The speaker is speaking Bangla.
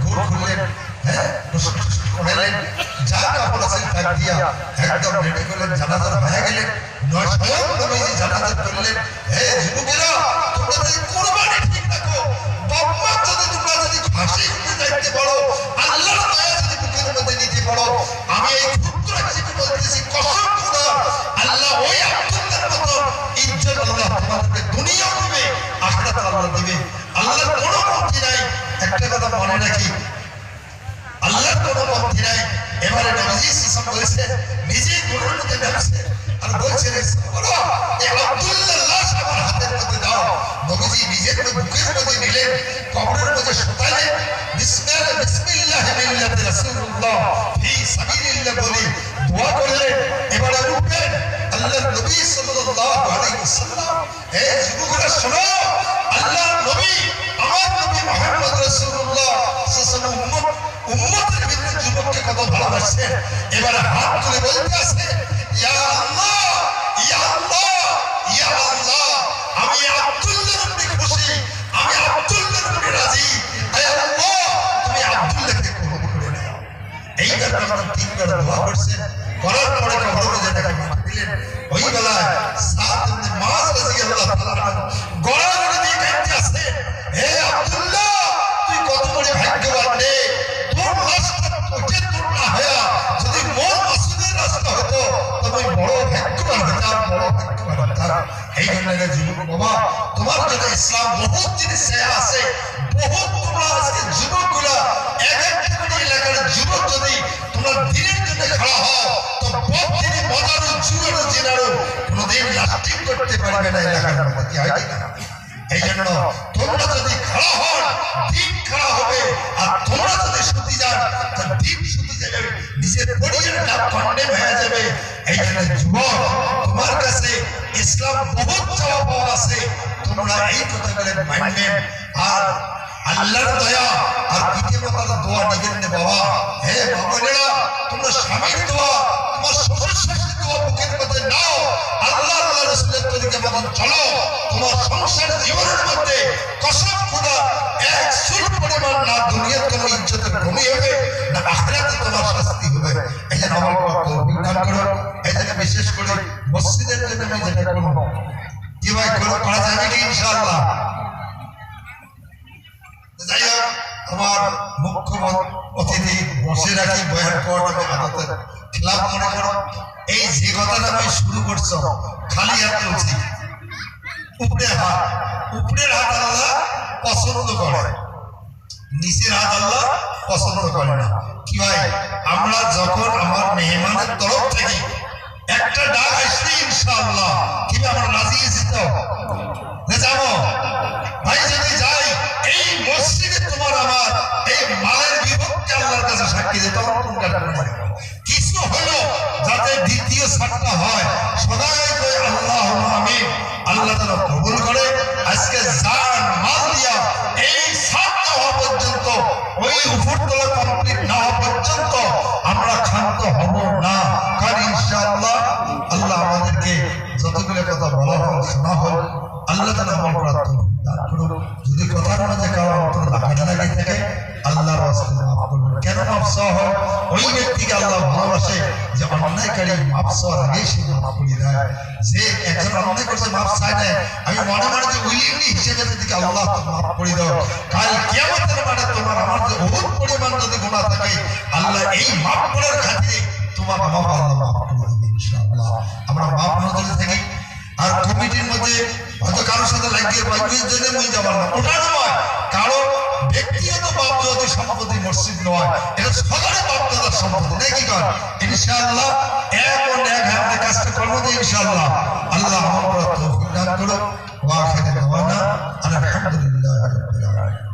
ঘুর খুললেন, হ্যাঁ করালেন, যা কাপড় আছে ফ্যাক দিয়া একদম রেডি করলেন, জানাজার হয়ে গেলেন। নয় স্বয়ং নবীজি জানাজা করলেন। হে যুবকেরা, তোমরা যদি কুরবানি ঠিক রাখো, বাবা যদি তোমরা যদি ফাঁসি দিতে যাইতে পারো, আল্লাহর দয়া যদি বুকের মধ্যে নিতে পারো, আমি এই ক্ষুদ্র কিছু বলতেছি, কসম খোদা, আল্লাহ ওই আব্দুল্লাহর মতো ইজ্জত আল্লাহ তোমাদেরকে দুনিয়া দিবে, আখিরাত আল্লাহ দিবে। আল্লাহর কোনো পন্থী নাই। একটা কথা মনে রাখি, আল্লাহর কোনো পন্থী নাই। এবারে নবীজি সাল্লাল্লাহু আলাইহি ওয়াসাল্লাম নিজে গুণের মধ্যে নামছে আর বলছেন, বলো এই আব্দুল্লাহ লাশ আমার হাতের মধ্যে দাও। নবীজি নিজের বুকের মধ্যে নিলেন, কবরের মধ্যে শোতালেন, বিসমিল্লাহ মিল্লাতি রাসূলুল্লাহ ফি সাবিলিল্লাহ বলে দোয়া করলেন। এবারে উঠবেন আল্লাহর নবী সাল্লাল্লাহু আলাইহি ওয়াসাল্লাম। হে যুবকরা শোনো, আল্লাহর নবী, আমার নবী মুহাম্মদ রাসূলুল্লাহ সাল্লাল্লাহু আলাইহি ওয়াসাল্লাম উম্মতের ভিতরে যুবককে কত ভালোবাসেন। এবারে হাত তুলে বলতে আছে, ইয়া আল্লাহ, ইয়া আল্লাহ, ইয়া আল্লাহ, আমি আব্দুল্লাহর উপরে খুশি, আমি আব্দুল্লাহর উপরে রাজি। হে আল্লাহ, তুমি আব্দুল্লাহকে কবুল করে নাও। এই ব্যাপারে তিনবার দোয়া করছেন। করার পরে কবরে যেটাকে মাটি দিলেন, ওই বেলায় সাদ ইবনে মুআয রাদিয়াল্লাহু তাআলা গলা ধরে দিয়ে কাঁদতে আছে, হে আব্দুল্লাহ, তুই কত বড় ভাগ্যবান রে, তোর লাশটা উঠে তোর না হয়া যদি মোর মাসুদের রাস্তা হতো তবে বড় ভাগ্যবান হতাম, বড় ভাগ্যবান হতাম। এই জন্য যুবক বাবা, তোমার জন্য ইসলাম বহুত জিনিস শেয়া আছে, বহুত তোমরা আজকে যুবকগুলা এক একটা করে এলাকার যুবক যদি তোমার দিনের জন্য খাড়া হও, তো বহুত দিনে মজারও জুয়ারও জেনারও কোনোদিন লাস্টিং করতে পারবে না এলাকার মধ্যে। কি হয় কিনা? এই জন্য তোমরা যদি খাড়া হন, দিন খাড়া হবে, আর তোমরা যদি শুতে যান, তো দিন শুতে যাবে, নিজের পরিবারের নাম কন্ডেম হয়ে যাবে। এই জন্য যুবক, তোমার কাছে ইসলাম বহুত চাওয়া পাওয়া আছে, তোমরা এই কথাগুলো মানবেন। আর আল্লাহর দয়া আর পিতা মাতার দোয়া নেবেন না বাবা। হে বাবারা, তোমরা স্বামীর দোয়া, তোমার শ্বশুর শাশুড়ির দোয়া বুকের মধ্যে নাও, আল্লাহ আল্লাহ রাসূলের তরিকা মতন চলো। তোমার সংসার জীবনের মধ্যে কসম খোদা এক চুল পরিমাণ না দুনিয়ার কোনো ইজ্জতের কমি হবে, না আখিরাতে তোমার শাস্তি হবে। এই জন্য আমার তৌফিক দান করো। এই জন্য বিশেষ করে মসজিদের জন্য আমি যেটা করবো, কি ভাই করা যাবে কি ইনশাআল্লাহ? যাই হোক, আমার মুখ্য অতিথি বসে রাখি বয়ান করাটা আদতের খেলাফ মনে করো। এই যে কথাটা আমি শুরু করছো, খালি হাত তুলছি, উপরের হাত, উপরের হাত আল্লাহ পছন্দ করে, নিচের হাত আল্লাহ পছন্দ করে না। কি ভাই, আমরা যখন আমার মেহমানের তরফ থেকে একটা ডাক আসলে ইনশাআল্লাহ কি আমরা রাজি আছি তো যাবো ভাই? যদি যাই, এই মসজিদে তোমার আমার এই মালের বিপক্ষে আল্লাহর কাছে সাক্ষী দিতে কিছু হলো, যাতে দ্বিতীয় সাতটা হয়, সদাই করে আল্লাহ আমিন, আল্লাহ তাআলা কবুল করে। আজকে জান মাল দিয়া এই সাতটা হওয়া পর্যন্ত, ওই উপরতলা কমপ্লিট না হওয়া পর্যন্ত আমরা ক্ষান্ত হব না। কারণ ইনশাআল্লাহ আল্লাহ আমাদেরকে যতগুলো কথা বলা হল, শোনা হল, আল্লাহ তাআলা আমল করার তৌফিক দান করুন। যদি কথার মধ্যে কারো অন্তর লাগে থাকে, আল্লাহর রাস্তায় মাফ করবেন। কেন মাফ চাওয়া হয়? ওই ব্যক্তিকে আল্লাহ ভালোবাসে যে অন্যায়কারী মাফ চাওয়ার আগেই সে মাফ করে দেয়। যে একজন অন্যায় করছে মাফ চায় না, আমি মনে মনে যে উইলিংলি হিসেবে দিকে আল্লাহ তো মাফ করে দাও, কাল কিয়ামতের মাঠে তোমার আমার যে বহুত পরিমাণ যদি গুনাহ থাকে, আল্লাহ এই মাফ করার খাতিরে তোমার মাফ আল্লাহ মাফ করে দেবে ইনশাআল্লাহ। আমরা মাফ নজরে থাকি। আর কমিটির মধ্যে হয়তো কারোর সাথে লাগিয়ে বাইকের জন্য মুই যাবার না, ওটা নয়, কারো ব্যক্তিগত বাপদাদার সম্পত্তি মসজিদ নয়, এটা সবারই বাপদাদার সম্পত্তি নাকি কর। ইনশাআল্লাহ এক হাতে কাজটা করবো তো ইনশাআল্লাহ। আল্লাহ আমার তৌফিক দান করুন। ওয়া আখিরু দাওয়ানা আলহামদুলিল্লাহি রাব্বিল আলামিন।